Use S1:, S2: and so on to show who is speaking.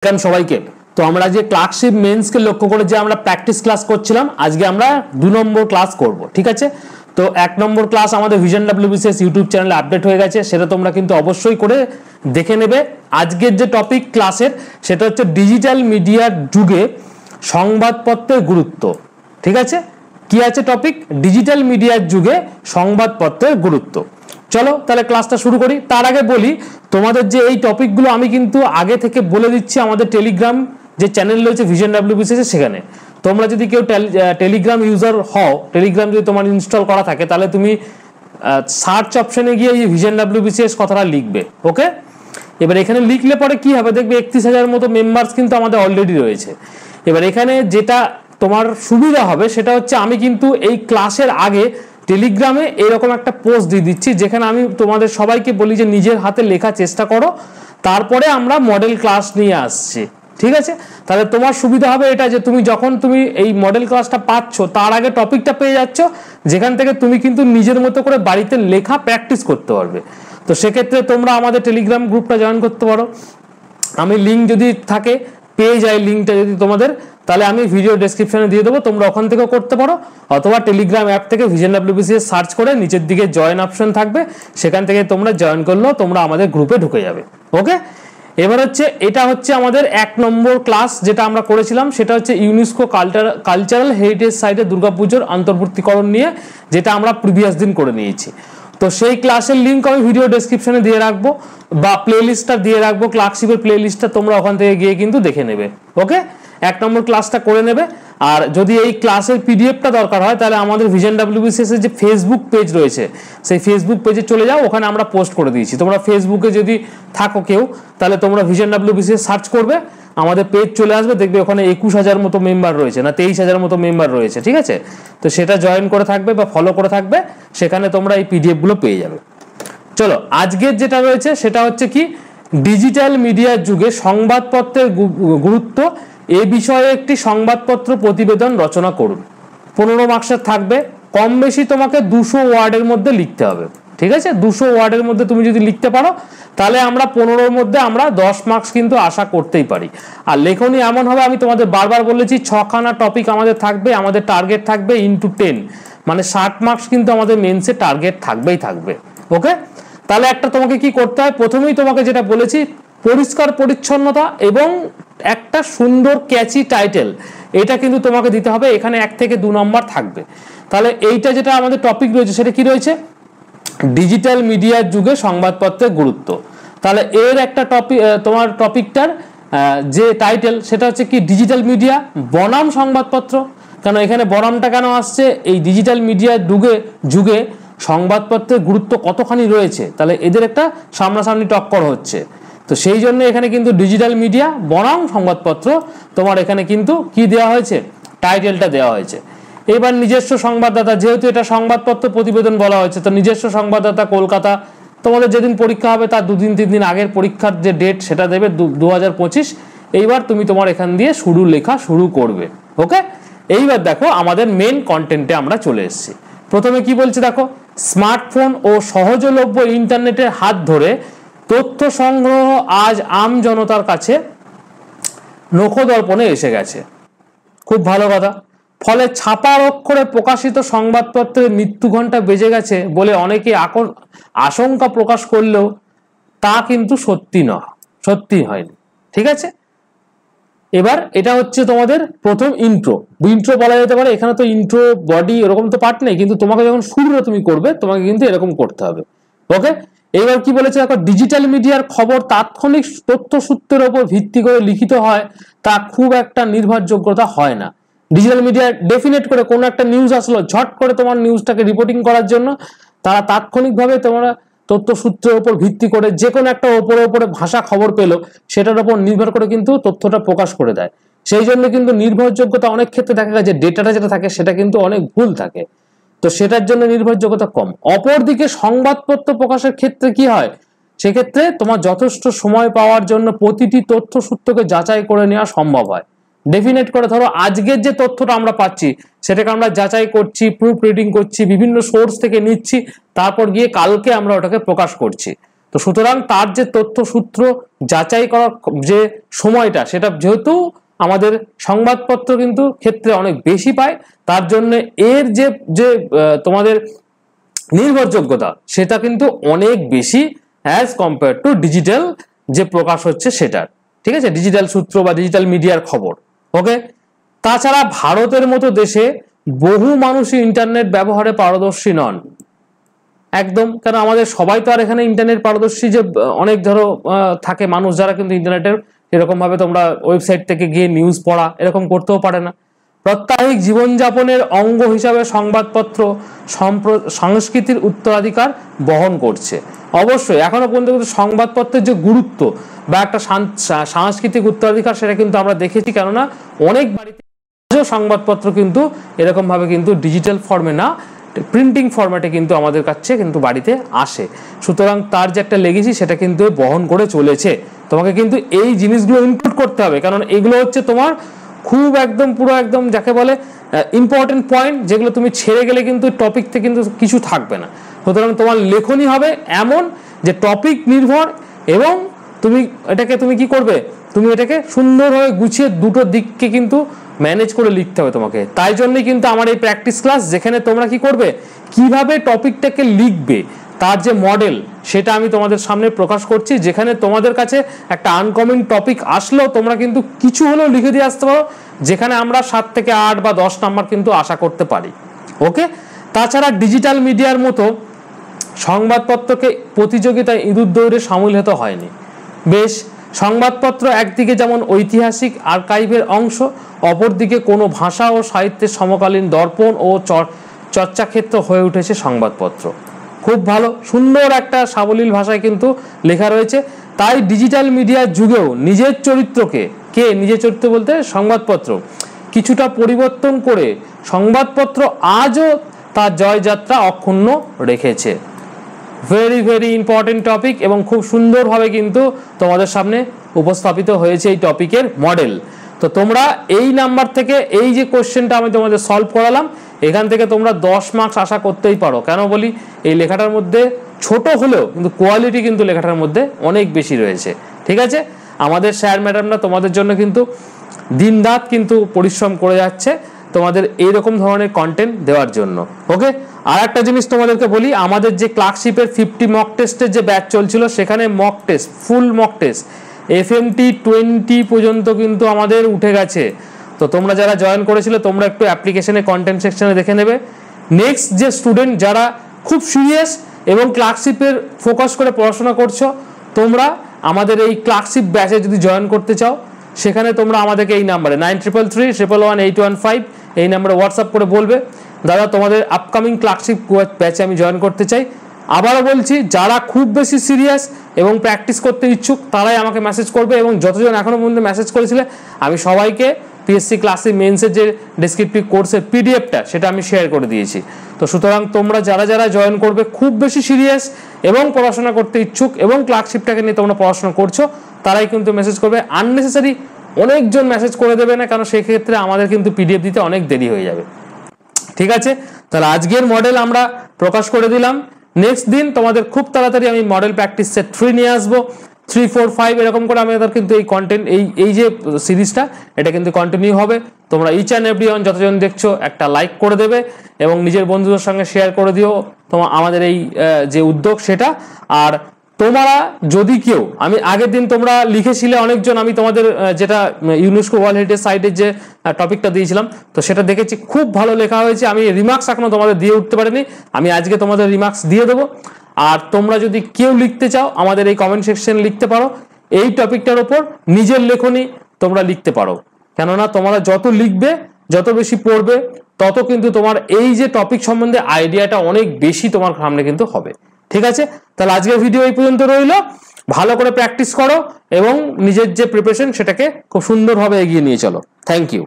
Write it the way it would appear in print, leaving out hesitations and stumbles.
S1: কারণ সবাইকে তো আমরা যে ক্লার্কশিপ মেন্সকে লক্ষ্য করে যে আমরা প্র্যাকটিস ক্লাস করছিলাম, আজকে আমরা 2 নম্বর ক্লাস করব। ঠিক আছে, তো 1 নম্বর ক্লাস আমাদের ভিশন WBCS ইউটিউব চ্যানেলে আপডেট হয়ে গেছে, সেটা তোমরা কিন্তু অবশ্যই করে দেখে নেবে। আজকের যে টপিক ক্লাসের সেটা হচ্ছে ডিজিটাল মিডিয়ার যুগে সংবাদপত্রের গুরুত্ব। ঠিক আছে, কি আছে টপিক? ডিজিটাল মিডিয়ার যুগে সংবাদপত্রের গুরুত্ব। চলো তাহলে ক্লাসটা শুরু করি। তার আগে বলি, তোমাদের যে এই টপিকগুলো আমি কিন্তু আগে থেকে বলে দিচ্ছি আমাদের টেলিগ্রাম যে চ্যানেল রয়েছে ভিশন WBCS, সেখানে তোমরা যদি কেউ টেলিগ্রাম ইউজার হও, টেলিগ্রাম যদি তোমার ইনস্টল করা থাকে, তাহলে তুমি সার্চ অপশনে গিয়ে এই ভিশন WBCS কথাটা লিখবে। ওকে, এবার এখানে লিখলে পরে কি হবে, দেখবে 31,000 মতো মেম্বার্স কিন্তু আমাদের অলরেডি রয়েছে। এবার এখানে যেটা তোমার সুবিধা হবে সেটা হচ্ছে, আমি কিন্তু এই ক্লাসের আগে টেলিগ্রামে এরকম একটা পোস্ট দিয়ে দিচ্ছি, যেখানে আমি তোমাদের সবাইকে বলি যে নিজের হাতে লেখার চেষ্টা করো, তারপরে আমরা মডেল ক্লাস নিয়ে আসছি। ঠিক আছে, তাহলে তোমার সুবিধা হবে এটা যে তুমি যখন তুমি এই মডেল ক্লাসটা পাচ্ছ, তার আগে টপিকটা পেয়ে যাচ্ছ, যেখান থেকে তুমি কিন্তু নিজের মতো করে বাড়িতে লেখা প্র্যাকটিস করতে পারবে। তো সেক্ষেত্রে তোমরা আমাদের টেলিগ্রাম গ্রুপটা জয়েন করতে পারো। আমি লিঙ্ক যদি থাকে পেয়ে যাই, লিঙ্কটা যদি তোমাদের, তাহলে আমি ভিডিও ডেসক্রিপশনে দিয়ে দেবো, তোমরা ওখান থেকেও করতে পারো, অথবা টেলিগ্রাম অ্যাপ থেকে ভিশন WBCS সার্চ করে নিচের দিকে জয়েন অপশন থাকবে, সেখান থেকে তোমরা জয়েন করলেও তোমরা আমাদের গ্রুপে ঢুকে যাবে। ওকে, এবার হচ্ছে এটা হচ্ছে আমাদের 1 নম্বর ক্লাস যেটা আমরা করেছিলাম, সেটা হচ্ছে ইউনেস্কো কালচারাল হেরিটেজ সাইটে দুর্গাপুজোর অন্তর্ভুক্তিকরণ নিয়ে, যেটা আমরা প্রিভিয়াস দিন করে নিয়েছি। তো সেই ক্লাসের লিঙ্ক আমি ভিডিও ডেসক্রিপশনে দিয়ে রাখবো, বা প্লে লিস্টটা দিয়ে রাখবো, ক্লার্কশিপের প্লে লিস্টটা তোমরা ওখান থেকে গিয়ে কিন্তু দেখে নেবে। ওকে, 1 নম্বর ক্লাসটা করে নেবে। আর যদি এই ক্লাসের পিডিএফটা দরকার হয়, তাহলে আমাদের ভিশন WBCS এর যে ফেসবুক পেজ রয়েছে, সেই ফেসবুক পেজে চলে যাও, ওখানে আমরা পোস্ট করে দিয়েছি। তোমরা ফেসবুকে যদি থাকো কেউ, তাহলে তোমরা ভিশন WBCS সার্চ করবে, আমাদের পেজ চলে আসবে, দেখবে ওখানে 21,000 মতো মেম্বার রয়েছে, না 23,000 মতো মেম্বার রয়েছে। ঠিক আছে, তো সেটা জয়েন করে থাকবে বা ফলো করে থাকবে, সেখানে তোমরা এই পিডিএফগুলো পেয়ে যাবে। চলো, আজকের যেটা রয়েছে সেটা হচ্ছে কি, ডিজিটাল মিডিয়ার যুগে সংবাদপত্রের গুরুত্ব, এ বিষয়ে একটি সংবাদপত্র প্রতিবেদন রচনা করুন। 15 মার্কসের থাকবে, কম বেশি তোমাকে 200 ওয়ার্ডের মধ্যে লিখতে হবে। ঠিক আছে, 200 ওয়ার্ডের মধ্যে তুমি যদি লিখতে পারো, তাহলে আমরা 15-র মধ্যে আমরা 10 মার্কস কিন্তু আশা করতেই পারি। আর লেখনী এমন হবে, আমি তোমাদের বারবার বলেছি, 6খানা টপিক আমাদের থাকবে, আমাদের টার্গেট থাকবে ইনটু 10, মানে 60 মার্কস কিন্তু আমাদের মেন্সে টার্গেট থাকবেই থাকবে। ওকে, তাহলে একটা তোমাকে কি করতে হয়, প্রথমেই তোমাকে যেটা বলেছি, পরিষ্কার পরিচ্ছন্নতা এবং একটা সুন্দর ক্যাচি টাইটেল, এটা কিন্তু তোমাকে দিতে হবে। এখানে 1 থেকে 2 নম্বর থাকবে। তাহলে এইটা যেটা আমাদের টপিক রয়েছে, সেটা কি রয়েছে, ডিজিটাল মিডিয়ার যুগে সংবাদপত্রের গুরুত্ব। তাহলে এর একটা টপিক, তোমার টপিকটার যে টাইটেল সেটা হচ্ছে কি, ডিজিটাল মিডিয়া বনাম সংবাদপত্র। কেন এখানে বনামটা কেন আসছে, এই ডিজিটাল মিডিয়ার যুগে সংবাদপত্রের গুরুত্ব কতখানি রয়েছে, তাহলে এদের একটা সামনাসামনি টক্কর হচ্ছে। তো সেই জন্য এখানে কিন্তু ডিজিটাল মিডিয়া বনাম সংবাদপত্র, তোমার এখানে কিন্তু কি দেওয়া হয়েছে, টাইটেলটা দেওয়া হয়েছে। এবার নিজস্ব সংবাদদাতা, যেহেতু এটা সংবাদপত্র প্রতিবেদন বলা হয়েছে, তো নিজস্ব সংবাদদাতা কলকাতা, তোমাদের যেদিন পরীক্ষা হবে তার 2-3 দিন আগের পরীক্ষার যে ডেট সেটা দেবে 2025। এইবার তুমি তোমার এখান দিয়ে লেখা শুরু করবে। ওকে, এইবার দেখো আমাদের মেন কন্টেন্টে আমরা চলে এসেছি। প্রথমে কি বলছে দেখো, স্মার্টফোন ও সহজলভ্য ইন্টারনেটের হাত ধরে তথ্য সংগ্রহ আজ আম জনতার কাছে নখদর্পণে এসে গেছে। খুব ভালো কথা। ফলে ছাপার অক্ষরে প্রকাশিত সংবাদপত্রের মৃত্যু ঘণ্টা বেজে গেছে বলে অনেকে আশঙ্কা প্রকাশ করলেও তা কিন্তু সত্যি হয়নি। ঠিক আছে, এবার এটা হচ্ছে তোমাদের প্রথম ইন্ট্রো বলা যেতে পারে। এখানে তো ইন্ট্রো বডি এরকম তো পার্ট নেই, কিন্তু তোমাকে যখন শুরুটা তুমি করবে, তোমাকে কিন্তু এরকম করতে হবে। ওকে, এবার কি বলেছে দেখো, ডিজিটাল মিডিয়ার খবর তাৎক্ষণিক তথ্যসূত্রের উপর ভিত্তি করে লিখিত হয়, তা খুব একটা নির্ভরযোগ্যতা হয় না। ডিজিটাল মিডিয়া ডেফিনেট করে কোনো একটা নিউজ আসলো, ঝট করে তোমার নিউজটাকে রিপোর্টিং করার জন্য তারা তাৎক্ষণিকভাবে তোমরা তথ্যসূত্রের উপর ভিত্তি করে যে কোনো একটা ওপরে ভাষা খবর পেলো, সেটার উপর নির্ভর করে কিন্তু তথ্যটা প্রকাশ করে দেয়। সেই জন্য কিন্তু নির্ভরযোগ্যতা অনেক ক্ষেত্রে দেখা যায় যে ডেটাটা যেটা থাকে সেটা কিন্তু অনেক ভুল থাকে, তো সেটার জন্য নির্ভরযোগ্যতা কম। অপরদিকে সংবাদপত্র প্রকাশের ক্ষেত্রে কি হয়, সেক্ষেত্রে তোমার যথেষ্ট সময় পাওয়ার জন্য প্রতিটি তথ্যসূত্রকে যাচাই করে নেওয়া সম্ভব হয়। ডেফিনেট করে ধরো আজকের যে তথ্যটা আমরা পাচ্ছি, সেটাকে আমরা যাচাই করছি, প্রুফ রিডিং করছি, বিভিন্ন সোর্স থেকে নিচ্ছি, তারপর গিয়ে কালকে আমরা ওটাকে প্রকাশ করছি। তো সুতরাং তার যে তথ্যসূত্র যাচাই করার যে সময়টা, সেটা যেহেতু আমাদের সংবাদপত্র কিন্তু ক্ষেত্রে অনেক বেশি পায়, তার জন্য এর যে যে তোমাদের নির্ভরযোগ্যতা সেটা কিন্তু অনেক বেশি অ্যাজ কম্পেয়ার টু ডিজিটাল যে প্রকাশ হচ্ছে সেটার। ঠিক আছে, ডিজিটাল সূত্র বা ডিজিটাল মিডিয়ার খবর। ওকে, তাছাড়া ভারতের মতো দেশে বহু মানুষই ইন্টারনেট ব্যবহারে পারদর্শী নন একদম, কারণ আমাদের সবাই তো আর এখানে ইন্টারনেট পারদর্শী যে অনেক ধরো থাকে মানুষ যারা কিন্তু ইন্টারনেটের এরকম ভাবে তোমরা ওয়েবসাইট থেকে গিয়ে নিউজ পড়া এরকম করতেও পারে না। প্রাত্যহিক জীবনযাপনের অঙ্গ হিসাবে সংবাদপত্র সংস্কৃতির উত্তরাধিকার বহন করছে। অবশ্যই এখনো পর্যন্ত কিন্তু সংবাদপত্রের যে গুরুত্ব বা একটা সাংস্কৃতিক উত্তরাধিকার সেটা কিন্তু আমরা দেখেছি, কেননা অনেক বাড়িতে সংবাদপত্র কিন্তু এরকম ভাবে কিন্তু ডিজিটাল ফর্মে না, প্রিন্টিং ফরম্যাটে কিন্তু আমাদের কাছে কিন্তু বাড়িতে আসে। সুতরাং তার যে একটা লেগেসি সেটা কিন্তু বহন করে চলেছে। তোমাকে কিন্তু এই জিনিসগুলো ইনপুট করতে হবে, কারণ এগুলো হচ্ছে তোমার খুব একদম পুরো একদম যাকে বলে ইম্পর্টেন্ট পয়েন্ট, যেগুলো তুমি ছেড়ে গেলে কিন্তু টপিক থেকে কিন্তু কিছু থাকবে না। সুতরাং তোমার লেখনী হবে এমন যে টপিক নির্ভর, এবং তুমি কি করবে, তুমি এটাকে সুন্দরভাবে গুছিয়ে দুটো দিককে কিন্তু ম্যানেজ করে লিখতে হবে তোমাকে। তাই জন্যই কিন্তু আমার এই প্র্যাকটিস ক্লাস, যেখানে তোমরা কি করবে, কিভাবে টপিকটাকে লিখবে তার যে মডেল সেটা আমি তোমাদের সামনে প্রকাশ করছি, যেখানে তোমাদের কাছে একটা আনকমন টপিক আসলেও তোমরা কিন্তু কিছু হলেও লিখে দিয়ে আসতে পারো, যেখানে আমরা 7 থেকে 8 বা 10 নাম্বার কিন্তু আশা করতে পারি। ওকে, তাছাড়া ডিজিটাল মিডিয়ার মতো সংবাদপত্রকে প্রতিযোগিতায় ইঁদুর দৌড়ে সামিল হতে হয়নি। বেশ, সংবাদপত্র একদিকে যেমন ঐতিহাসিক আর্কাইভের অংশ, অপরদিকে কোনো ভাষা ও সাহিত্যের সমকালীন দর্পণ ও চর্চাক্ষেত্র হয়ে উঠেছে সংবাদপত্র। খুব ভালো, সুন্দর একটা সাবলীল ভাষায় কিন্তু লেখা রয়েছে। তাই ডিজিটাল মিডিয়ার যুগেও নিজের চরিত্রকে, নিজের চরিত্র বলতে সংবাদপত্র, কিছুটা পরিবর্তন করে সংবাদপত্র আজও তার জয়যাত্রা অক্ষুণ্ণ রেখেছে। ভেরি ভেরি ইম্পর্টেন্ট টপিক, এবং খুব সুন্দরভাবে কিন্তু তোমাদের সামনে উপস্থাপিত হয়েছে এই টপিকের মডেল। তো তোমরা এই নাম্বার থেকে এই যে কোশ্চেনটা আমি তোমাদের সলভ করালাম, এখান থেকে তোমরা 10 মার্কস আশা করতেই পারো। কেন বলি, এই লেখাটার মধ্যে ছোট হলেও কিন্তু কোয়ালিটি কিন্তু লেখাটার মধ্যে অনেক বেশি রয়েছে। ঠিক আছে, আমাদের স্যার ম্যাডামরা তোমাদের জন্য কিন্তু দিন রাত কিন্তু পরিশ্রম করে যাচ্ছে তোমাদের এইরকম ধরনের কন্টেন্ট দেওয়ার জন্য। ওকে, আর একটা জিনিস তোমাদেরকে বলি, আমাদের যে ক্লার্কশিপের 50 মক টেস্টের যে ব্যাচ চলছিল, সেখানে mock test, full mock test FMT 20 পর্যন্ত কিন্তু আমাদের উঠে গেছে। তো তোমরা যারা জয়েন করেছিলে তোমরা একটু অ্যাপ্লিকেশনে কন্টেন্ট সেকশনে দেখে নেবে। নেক্সট যে স্টুডেন্ট যারা খুব সিরিয়াস এবং ক্লার্কশিপের ফোকাস করে পড়াশোনা করছো, তোমরা আমাদের এই ক্লার্কশিপ ব্যাচে যদি জয়েন করতে চাও, সেখানে তোমরা আমাদেরকে এই নাম্বারে 9333111815 এই নাম্বারে হোয়াটসঅ্যাপ করে বলবে, দাদা তোমাদের আপকামিং ক্লার্কশিপ ব্যাচে আমি জয়েন করতে চাই। আবারও বলছি, যারা খুব বেশি সিরিয়াস এবং প্র্যাকটিস করতে ইচ্ছুক তারাই আমাকে মেসেজ করবে, এবং যতজন এখনো পর্যন্ত মেসেজ করেছিলে আমি সবাইকে PSC ক্লাসিক মেন্সের যে ডেসক্রিপটিভ কোর্সের PDFটা সেটা আমি শেয়ার করে দিয়েছি। তো সুতরাং তোমরা যারা যারা জয়েন করবে খুব বেশি সিরিয়াস এবং পড়াশোনা করতে ইচ্ছুক এবং ক্লার্কশিপটাকে নিয়ে তোমরা পড়াশোনা করছো, তারাই কিন্তু মেসেজ করবে। আননেসেসারি অনেকজন মেসেজ করে দেবে না, কারণ সেই ক্ষেত্রে আমাদের কিন্তু PDF দিতে অনেক দেরি হয়ে যাবে। ঠিক আছে, তাহলে আজকের মডেল আমরা প্রকাশ করে দিলাম। নেক্সট দিন তোমাদের খুব তাড়াতাড়ি আমি মডেল প্র্যাকটিস সেট 3 নিয়ে আসবো। 3, 4, 5 এরকম করে আমাদের কিন্তু এই কন্টেন্ট এই যে সিরিজটা এটা কিন্তু কন্টিনিউ হবে। তোমরা ইচ অ্যান্ড এভরি ওয়ান যতজন দেখছো একটা লাইক করে দেবে এবং নিজের বন্ধুদের সঙ্গে শেয়ার করে দিও আমাদের এই যে উদ্যোগ সেটা। আর তোমরা যদি কেউ, আমি আগের দিন তোমরা লিখেছিলে অনেকজন, আমি তোমাদের যেটা ইউনেস্কো ওয়ার্ল্ড হেরিটেজ সাইটের যে টপিকটা দিয়েছিলাম তো সেটা দেখেছি খুব ভালো লেখা হয়েছে। আমি রিমার্কস এখনো তোমাদের দিয়ে উঠতে পারিনি, আমি আজকে তোমাদের রিমার্কস দিয়ে দেবো। আর তোমরা যদি কেউ লিখতে চাও আমাদের এই কমেন্ট সেকশনে লিখতে পারো, এই টপিকটার উপর নিজের লেখনী তোমরা লিখতে পারো। কেননা তোমরা যত লিখবে, যত বেশি পড়বে, তত কিন্তু তোমার এই যে টপিক সম্বন্ধে আইডিয়াটা অনেক বেশি তোমার সামনে কিন্তু হবে। ঠিক আছে, তাহলে আজকের ভিডিও এই পর্যন্ত রইল। ভালো করে প্র্যাকটিস করো এবং নিজের যে প্রিপারেশন সেটাকে খুব সুন্দরভাবে এগিয়ে নিয়ে চলো। Thank you.